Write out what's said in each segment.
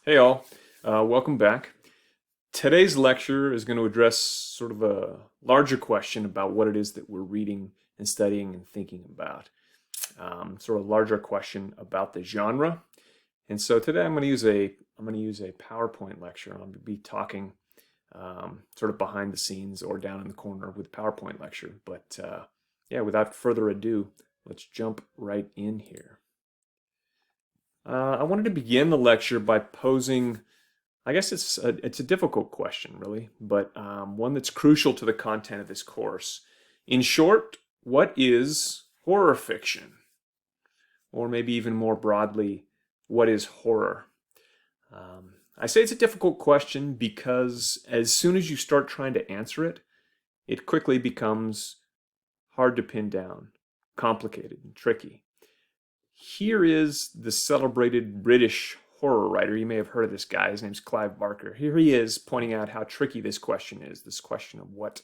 Hey all, welcome back. Today's lecture is going to address sort of a larger question about what it is that we're reading and studying and thinking about. Sort of larger question about the genre. And so today I'm going to use a PowerPoint lecture. I'm going to be talking sort of behind the scenes or down in the corner with PowerPoint lecture. But yeah, without further ado, let's jump right in here. I wanted to begin the lecture by posing, I guess it's a difficult question, really, but one that's crucial to the content of this course. In short, what is horror fiction? Or maybe even more broadly, what is horror? I say it's a difficult question because as soon as you start trying to answer it, it quickly becomes hard to pin down, complicated, and tricky. Here is the celebrated British horror writer. You may have heard of this guy. His name's Clive Barker. Here he is pointing out how tricky this question is, this question of what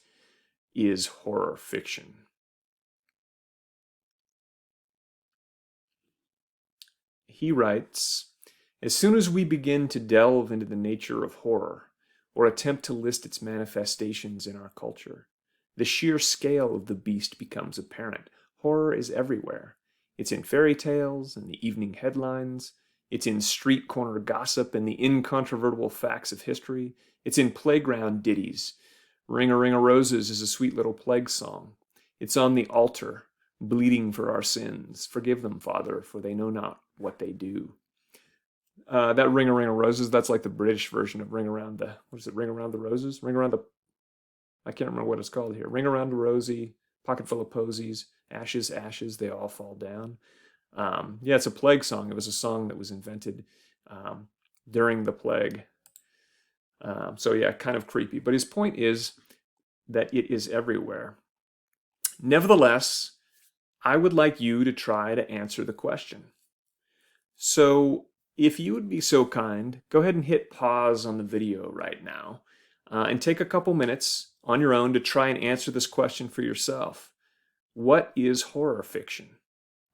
is horror fiction. He writes, as soon as we begin to delve into the nature of horror, or attempt to list its manifestations in our culture, the sheer scale of the beast becomes apparent. Horror is everywhere. It's in fairy tales and the evening headlines. It's in street corner gossip and the incontrovertible facts of history. It's in playground ditties. Ring-a-ring-a-roses is a sweet little plague song. It's on the altar, bleeding for our sins. Forgive them, Father, for they know not what they do. That Ring-a-ring-a-roses, that's like the British version of Ring Around the, what is it, Ring Around the Roses? Ring Around the, I can't remember what it's called here. Ring Around the Rosie, Pocket Full of Posies, Ashes, Ashes, They All Fall Down. Yeah, it's a plague song. It was a song that was invented during the plague. So yeah, kind of creepy. But his point is that it is everywhere. Nevertheless, I would like you to try to answer the question. So if you would be so kind, go ahead and hit pause on the video right now and take a couple minutes on your own to try and answer this question for yourself. What is horror fiction?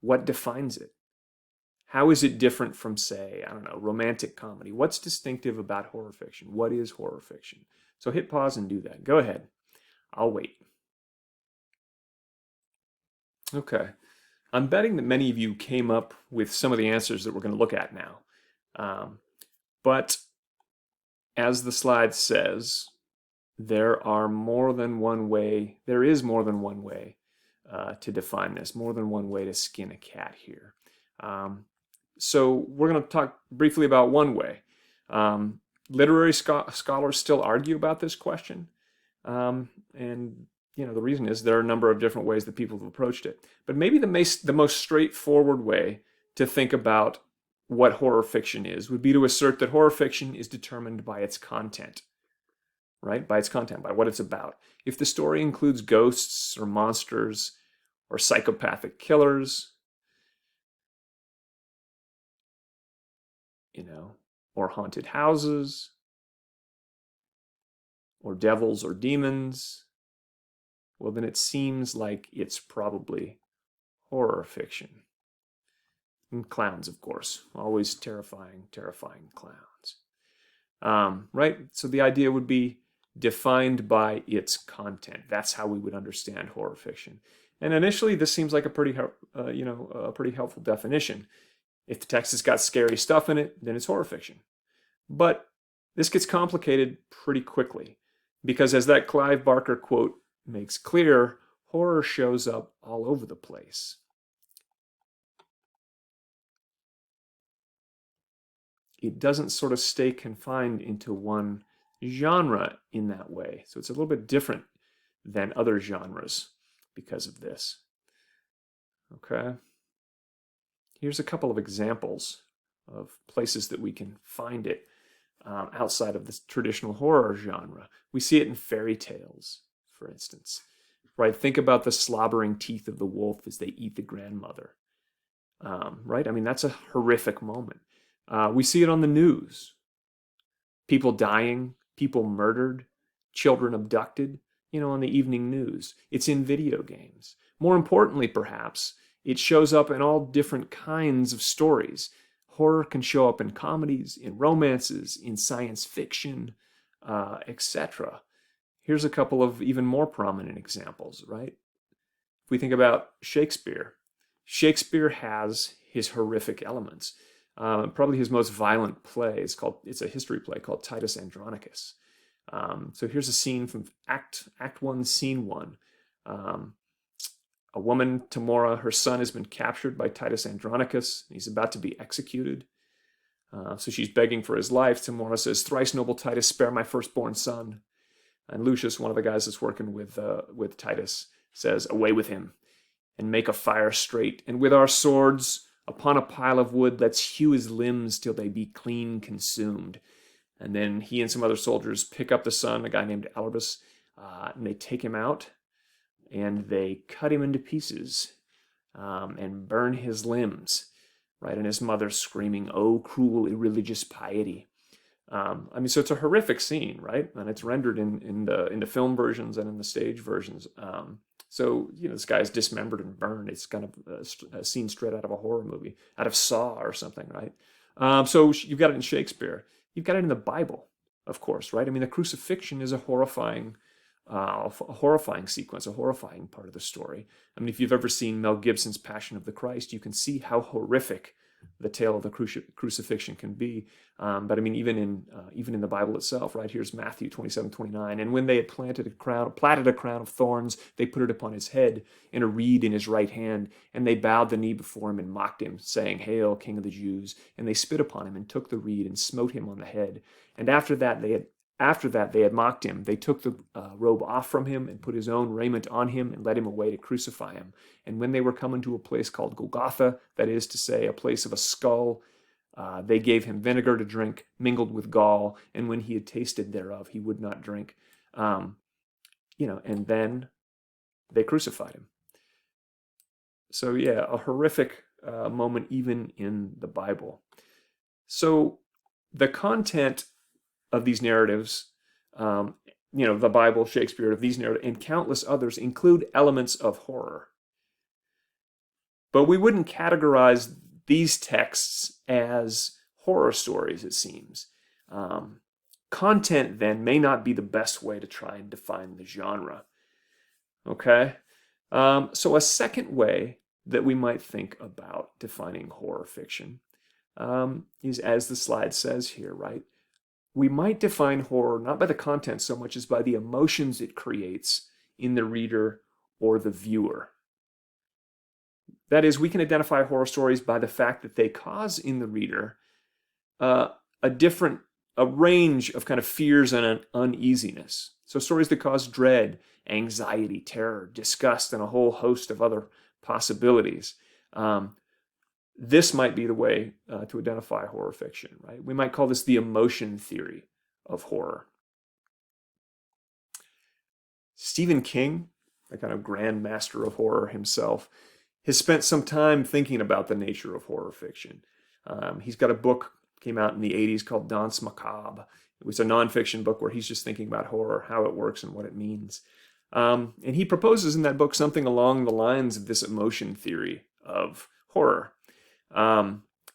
What defines it? How is it different from, say, I don't know, romantic comedy? What's distinctive about horror fiction? What is horror fiction? So hit pause and do that. Go ahead. I'll wait. Okay. I'm betting that many of you came up with some of the answers that we're going to look at now. But as the slide says, there is more than one way to define this, more than one way to skin a cat here. So we're going to talk briefly about one way. Literary scholars still argue about this question, and the reason is there are a number of different ways that people have approached it. But maybe the most straightforward way to think about what horror fiction is would be to assert that horror fiction is determined by its content, right? By its content, by what it's about. If the story includes ghosts or monsters or psychopathic killers, or haunted houses, or devils or demons, well, then it seems like it's probably horror fiction. And clowns, of course, always terrifying, terrifying clowns. Right? So the idea would be defined by its content. That's how we would understand horror fiction. And initially, this seems like a pretty helpful definition. If the text has got scary stuff in it, then it's horror fiction. But this gets complicated pretty quickly because, as that Clive Barker quote makes clear, horror shows up all over the place. It doesn't sort of stay confined into one genre in that way. So it's a little bit different than other genres because of this. Okay. Here's a couple of examples of places that we can find it outside of this traditional horror genre. We see it in fairy tales, for instance. Right? Think about the slobbering teeth of the wolf as they eat the grandmother. Right? I mean, that's a horrific moment. We see it on the news. People dying, people murdered, children abducted, on the evening news. It's in video games. More importantly, perhaps, it shows up in all different kinds of stories. Horror can show up in comedies, in romances, in science fiction, etc. Here's a couple of even more prominent examples, right? If we think about Shakespeare, Shakespeare has his horrific elements. Probably his most violent play is it's a history play called Titus Andronicus. So here's a scene from Act 1, Scene 1. A woman, Tamora, her son has been captured by Titus Andronicus. He's about to be executed. So she's begging for his life. Tamora says, "Thrice noble Titus, spare my firstborn son." And Lucius, one of the guys that's working with Titus, says, "Away with him, and make a fire straight. And with our swords, upon a pile of wood, let's hew his limbs till they be clean consumed." And then he and some other soldiers pick up the son, a guy named Alarbus, and they take him out, and they cut him into pieces and burn his limbs, right? And his mother screaming, "Oh, cruel, irreligious piety." So it's a horrific scene, right? And it's rendered in the film versions and in the stage versions. So, this guy's dismembered and burned. It's kind of a scene straight out of a horror movie, out of Saw or something, right? So you've got it in Shakespeare. You've got it in the Bible, of course, right? The crucifixion is a horrifying sequence, a horrifying part of the story. If you've ever seen Mel Gibson's Passion of the Christ, you can see how horrific the tale of the crucifixion can be. But even in the Bible itself, right? Here's Matthew 27:29. "And when they had plaited a crown of thorns, they put it upon his head, and a reed in his right hand. And they bowed the knee before him and mocked him, saying, 'Hail, King of the Jews!' And they spit upon him and took the reed and smote him on the head. And after that they had mocked him. They took the robe off from him and put his own raiment on him and led him away to crucify him. And when they were coming to a place called Golgotha, that is to say, a place of a skull, they gave him vinegar to drink, mingled with gall. And when he had tasted thereof, he would not drink." And then they crucified him. So yeah, a horrific moment even in the Bible. So the content of these narratives, the Bible, Shakespeare, of these narratives, and countless others include elements of horror. But we wouldn't categorize these texts as horror stories, it seems. Content, then, may not be the best way to try and define the genre. Okay? So a second way that we might think about defining horror fiction is, as the slide says here, right? We might define horror not by the content so much as by the emotions it creates in the reader or the viewer. That is, we can identify horror stories by the fact that they cause in the reader a range of kind of fears and uneasiness. So stories that cause dread, anxiety, terror, disgust, and a whole host of other possibilities. This might be the way to identify horror fiction, right? We might call this the emotion theory of horror. Stephen King, the kind of grand master of horror himself, has spent some time thinking about the nature of horror fiction. He's got a book, came out in the 80s, called Danse Macabre. It was a nonfiction book where he's just thinking about horror, how it works and what it means. And he proposes in that book something along the lines of this emotion theory of horror.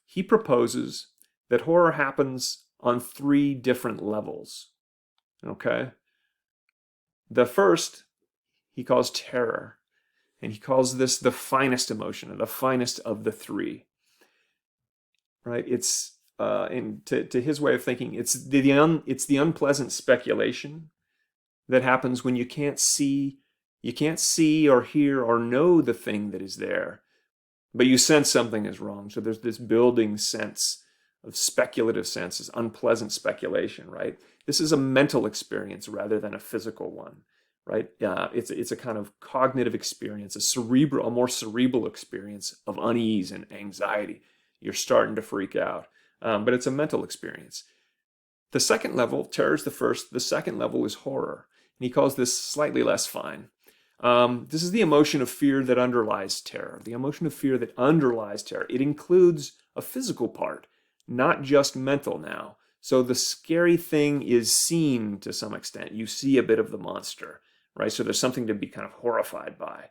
He proposes that horror happens on 3 different levels. Okay? The first he calls terror, and he calls this the finest emotion, or the finest of the 3. Right? It's to his way of thinking, it's the unpleasant speculation that happens when you can't see or hear or know the thing that is there, but you sense something is wrong. So there's this building sense of speculative sense, this unpleasant speculation, right? This is a mental experience rather than a physical one, right? It's a kind of cognitive experience, a more cerebral experience of unease and anxiety. You're starting to freak out, but it's a mental experience. The second level, terror is the first. The second level is horror, and he calls this slightly less fine. This is the emotion of fear that underlies terror. The emotion of fear that underlies terror. It includes a physical part, not just mental now. So the scary thing is seen to some extent. You see a bit of the monster, right? So there's something to be kind of horrified by.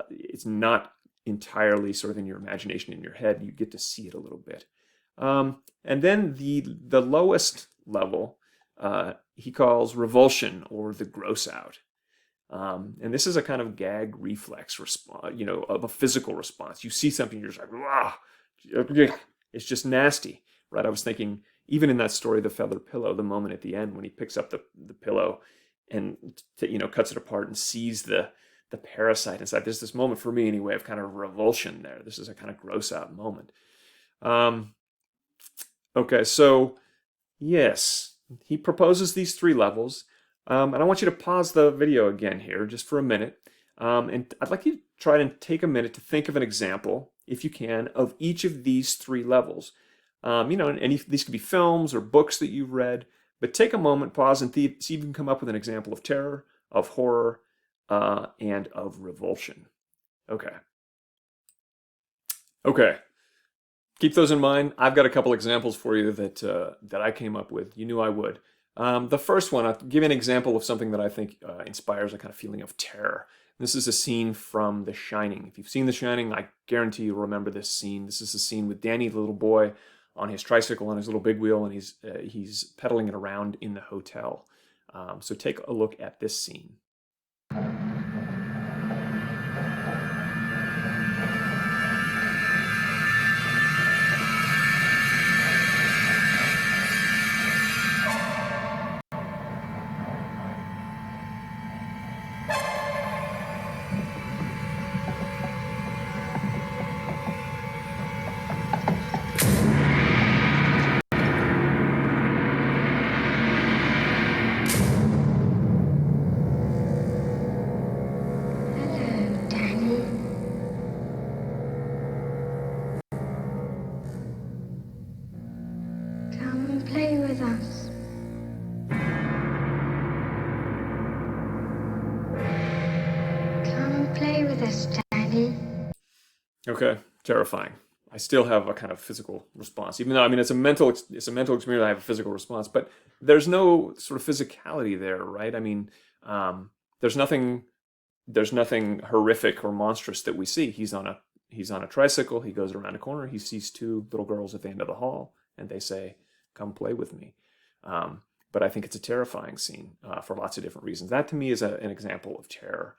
It's not entirely sort of in your imagination, in your head. You get to see it a little bit. And then the lowest level he calls revulsion, or the gross out. And this is a kind of gag reflex response, of a physical response. You see something, you're just like, ah, it's just nasty, right? I was thinking, even in that story, The Feather Pillow, the moment at the end when he picks up the pillow and cuts it apart and sees the parasite inside. There's this moment, for me anyway, of kind of revulsion there. This is a kind of gross out moment. Okay, so yes, he proposes these 3 levels. And I want you to pause the video again here just for a minute. And I'd like you to try to take a minute to think of an example, if you can, of each of these 3 levels. And these could be films or books that you've read, but take a moment, pause, and see if you can come up with an example of terror, of horror, and of revulsion. Okay. Keep those in mind. I've got a couple examples for you that I came up with. You knew I would. The first one, I'll give you an example of something that I think inspires a kind of feeling of terror. This is a scene from The Shining. If you've seen The Shining, I guarantee you'll remember this scene. This is a scene with Danny, the little boy, on his tricycle, on his little big wheel, and he's pedaling it around in the hotel. So take a look at this scene. Play with us. Come play with us, Danny. Okay, terrifying. I still have a kind of physical response, even though it's a mental experience. I have a physical response, but there's no sort of physicality there, right? There's nothing horrific or monstrous that we see. He's on a tricycle. He goes around a corner. He sees 2 little girls at the end of the hall, and they say, "Come play with me." But I think it's a terrifying scene for lots of different reasons. That to me is an example of terror.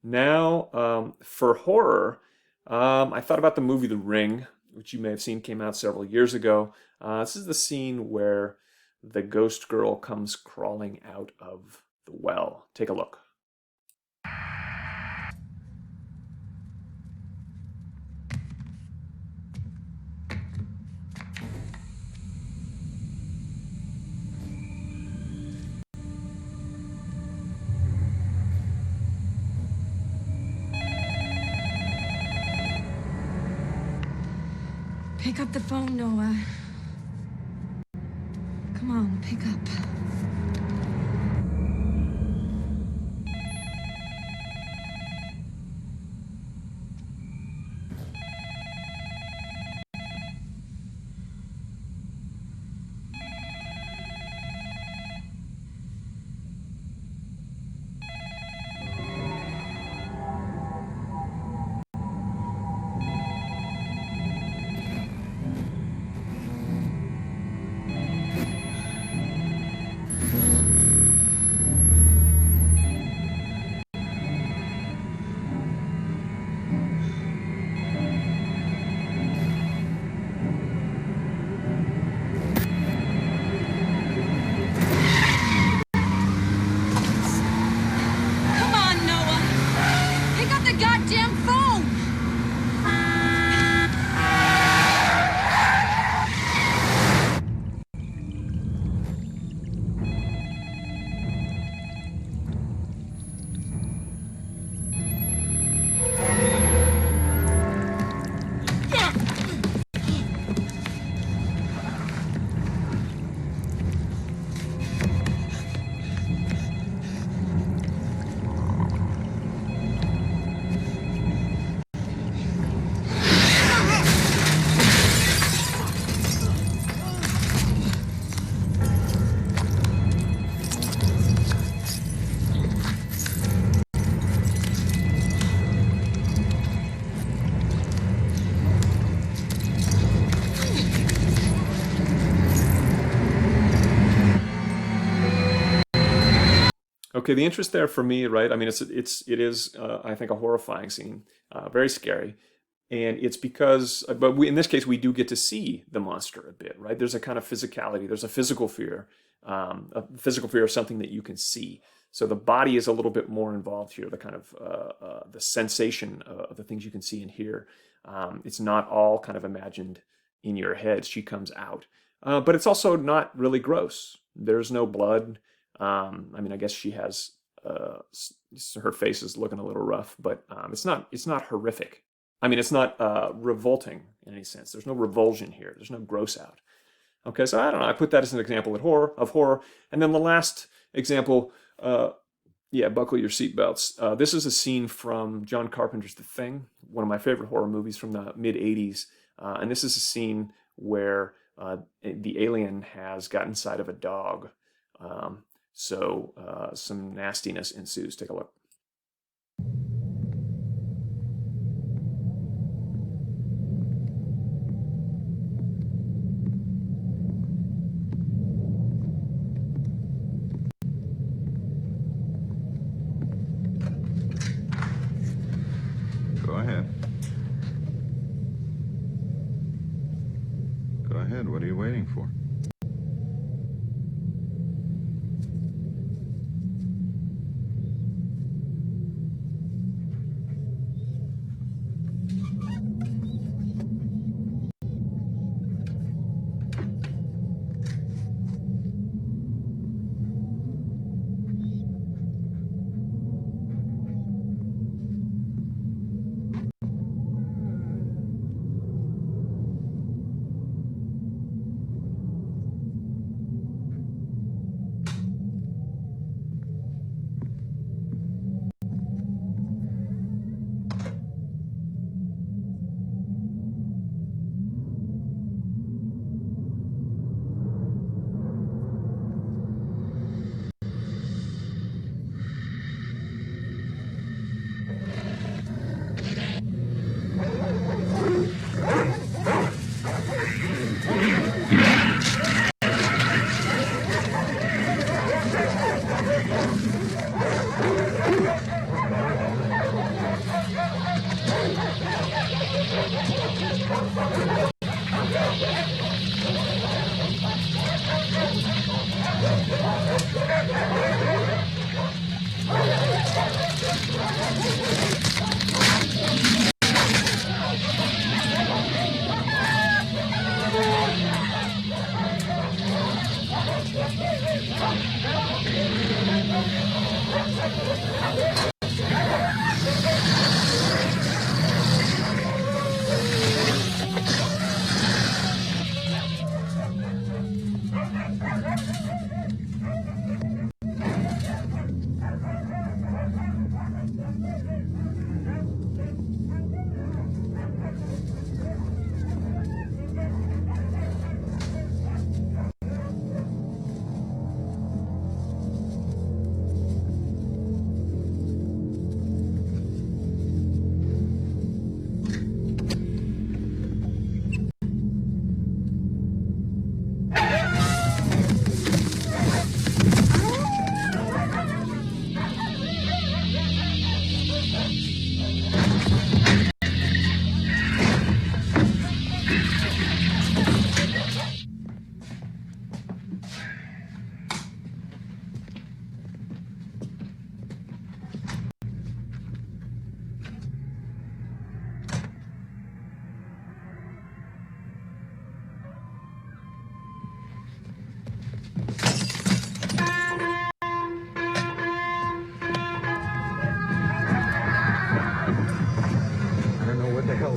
Now, for horror, I thought about the movie The Ring, which you may have seen, came out several years ago. This is the scene where the ghost girl comes crawling out of the well. Take a look. Pick up the phone, Noah. Come on, pick up. Okay, the interest there for me, right? I mean, it is I think a horrifying scene, very scary, and it's because, but in this case, we do get to see the monster a bit, right? There's a kind of physicality. There's a physical fear of something that you can see. So the body is a little bit more involved here. The kind of the sensation of the things you can see and hear. It's not all kind of imagined in your head. She comes out, but it's also not really gross. There's no blood. I mean, I guess she has her face is looking a little rough, but it's not horrific. I mean, it's not revolting in any sense. There's no revulsion here. There's no gross out. Okay, so I don't know. I put that as an example of horror. And then the last example, yeah, buckle your seatbelts. This is a scene from John Carpenter's The Thing, one of my favorite horror movies from the mid '80s. And this is a scene where the alien has got inside of a dog. So some nastiness ensues. Take a look. Go ahead. Go ahead. What are you waiting for?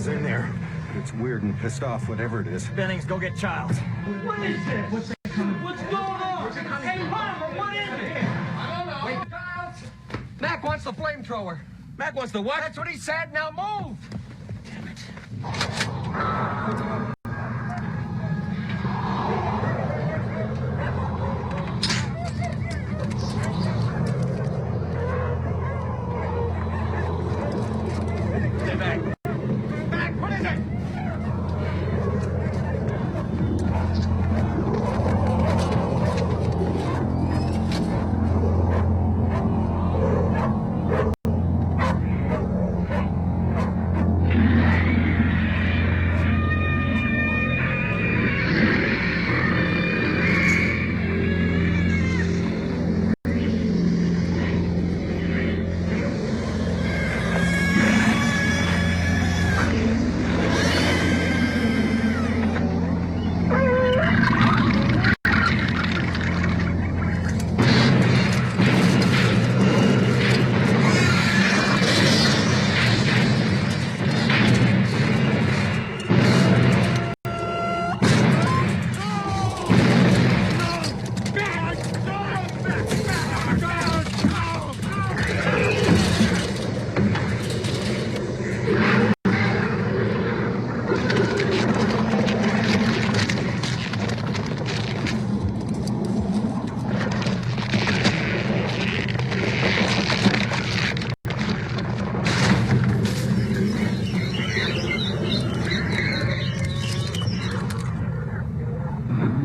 In there. It's weird and pissed off, whatever it is. Bennings, go get Childs. What is this? What's going on? Hey, Palmer, what is it? I don't know. Wait, Childs. Mac wants the flamethrower. Mac wants the what? That's what he said. Now move. Damn it. Stay back. Back, what is it?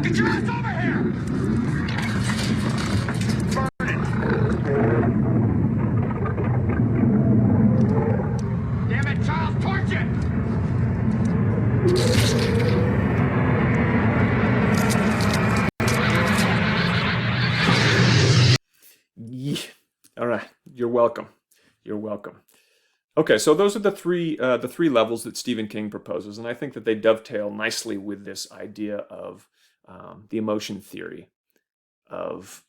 Get your ass over here! Damn it, Charles, torch it! Yeah. All right. You're welcome. You're welcome. Okay, so those are the three levels that Stephen King proposes, and I think that they dovetail nicely with this idea of the emotion theory of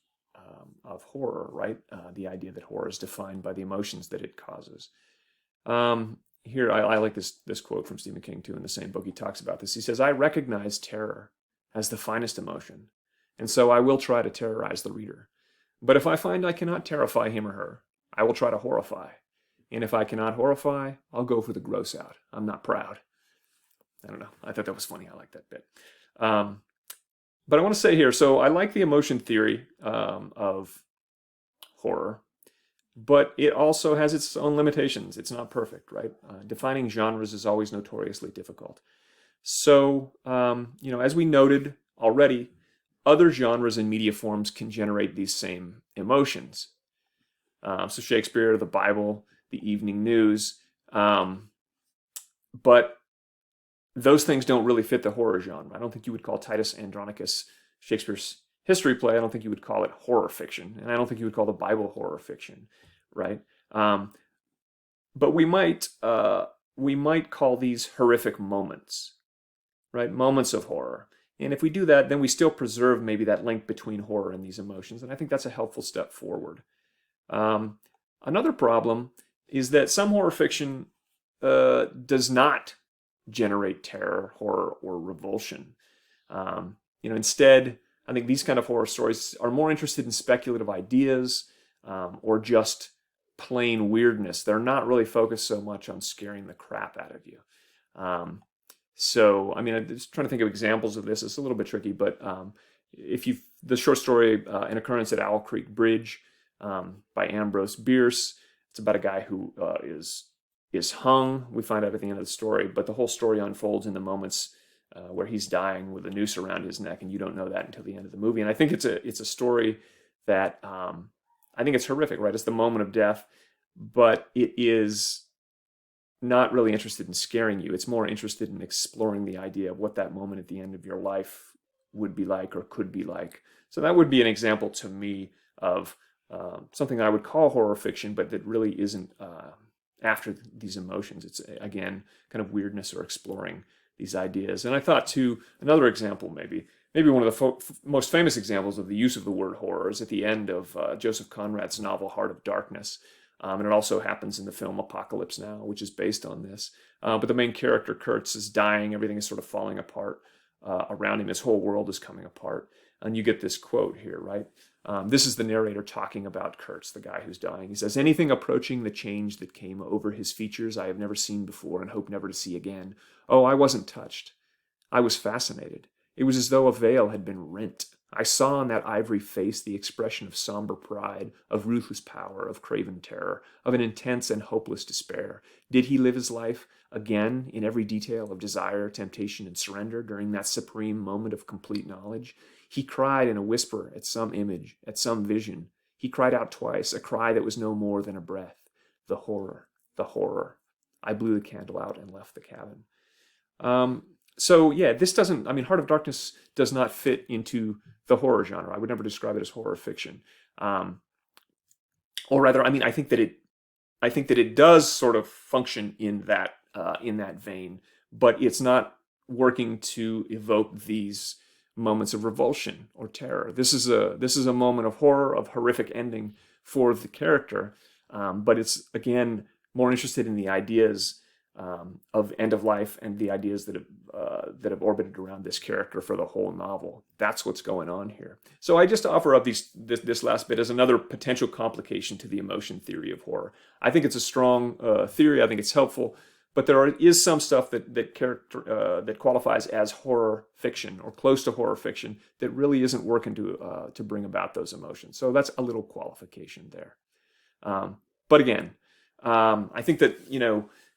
horror, right? The idea that horror is defined by the emotions that it causes. Here, I like this quote from Stephen King too in the same book. He talks about this. He says, "I recognize terror as the finest emotion, and so I will try to terrorize the reader. But if I find I cannot terrify him or her, I will try to horrify. And if I cannot horrify, I'll go for the gross out. I'm not proud." I don't know. I thought that was funny. I like that bit. But I want to say here, so I like the emotion theory of horror, but it also has its own limitations. It's not perfect, right? Defining genres is always notoriously difficult. So, as we noted already, other genres and media forms can generate these same emotions. So Shakespeare, the Bible, the evening news, but those things don't really fit the horror genre. I don't think you would call Titus Andronicus Shakespeare's history play. I don't think you would call it horror fiction, and I don't think you would call the Bible horror fiction, right? But we might call these horrific moments, right? Moments of horror. And if we do that, then we still preserve maybe that link between horror and these emotions, and I think that's a helpful step forward. Another problem is that some horror fiction does not generate terror, horror, or revulsion. Instead, I think these kind of horror stories are more interested in speculative ideas or just plain weirdness. They're not really focused so much on scaring the crap out of you. I'm just trying to think of examples of this. It's a little bit tricky, but the short story An Occurrence at Owl Creek Bridge by Ambrose Bierce. It's about a guy who is hung. We find out at the end of the story, but the whole story unfolds in the moments where he's dying with a noose around his neck, and you don't know that until the end of the movie. And I think it's a story that I think it's horrific, right? It's the moment of death, but it is not really interested in scaring you. It's more interested in exploring the idea of what that moment at the end of your life would be like or could be like. So that would be an example to me of something I would call horror fiction, but that really isn't after these emotions. It's, again, kind of weirdness or exploring these ideas. And I thought, too, another example maybe one of the most famous examples of the use of the word horror is at the end of Joseph Conrad's novel Heart of Darkness. And it also happens in the film Apocalypse Now, which is based on this. But the main character, Kurtz, is dying. Everything is sort of falling apart around him. His whole world is coming apart. And you get this quote here, right? This is the narrator talking about Kurtz, the guy who's dying. He says, "Anything approaching the change that came over his features I have never seen before and hope never to see again. Oh, I wasn't touched. I was fascinated. It was as though a veil had been rent. I saw on that ivory face the expression of somber pride, of ruthless power, of craven terror, of an intense and hopeless despair. Did he live his life again in every detail of desire, temptation, and surrender during that supreme moment of complete knowledge? He cried in a whisper at some image, at some vision. He cried out twice, a cry that was no more than a breath. The horror, the horror. I blew the candle out and left the cabin." This doesn't, Heart of Darkness does not fit into the horror genre. I would never describe it as horror fiction. Or rather, I think that it does sort of function in that vein, but it's not working to evoke these moments of revulsion or terror. This is a moment of horror, of horrific ending for the character, but it's, again, more interested in the ideas of end of life and the ideas that have orbited around this character for the whole novel. That's what's going on here. So I just offer up this last bit as another potential complication to the emotion theory of horror. I think it's a strong theory. I think it's helpful, but there is some stuff that qualifies as horror fiction or close to horror fiction that really isn't working to bring about those emotions. So that's a little qualification there. But again, I think that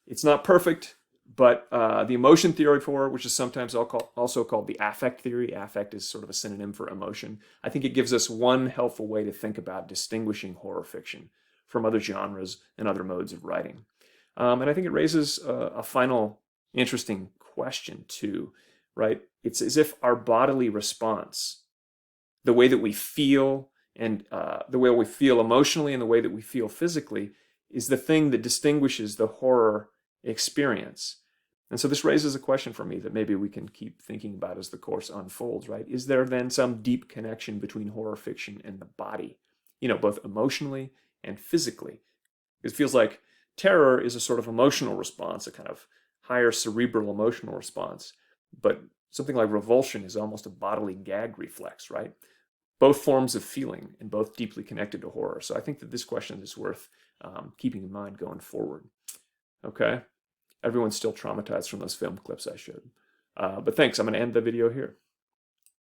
it's not perfect, But the emotion theory of horror, which is sometimes also called the affect theory, affect is sort of a synonym for emotion. I think it gives us one helpful way to think about distinguishing horror fiction from other genres and other modes of writing. And I think it raises a final interesting question too, right? It's as if our bodily response, the way that we feel and the way we feel emotionally and the way that we feel physically, is the thing that distinguishes the horror experience. And so this raises a question for me that maybe we can keep thinking about as the course unfolds, right? Is there then some deep connection between horror fiction and the body, both emotionally and physically? It feels like terror is a sort of emotional response, a kind of higher cerebral emotional response. But something like revulsion is almost a bodily gag reflex, right? Both forms of feeling and both deeply connected to horror. So I think that this question is worth keeping in mind going forward. Okay? Everyone's still traumatized from those film clips I showed. But thanks. I'm going to end the video here.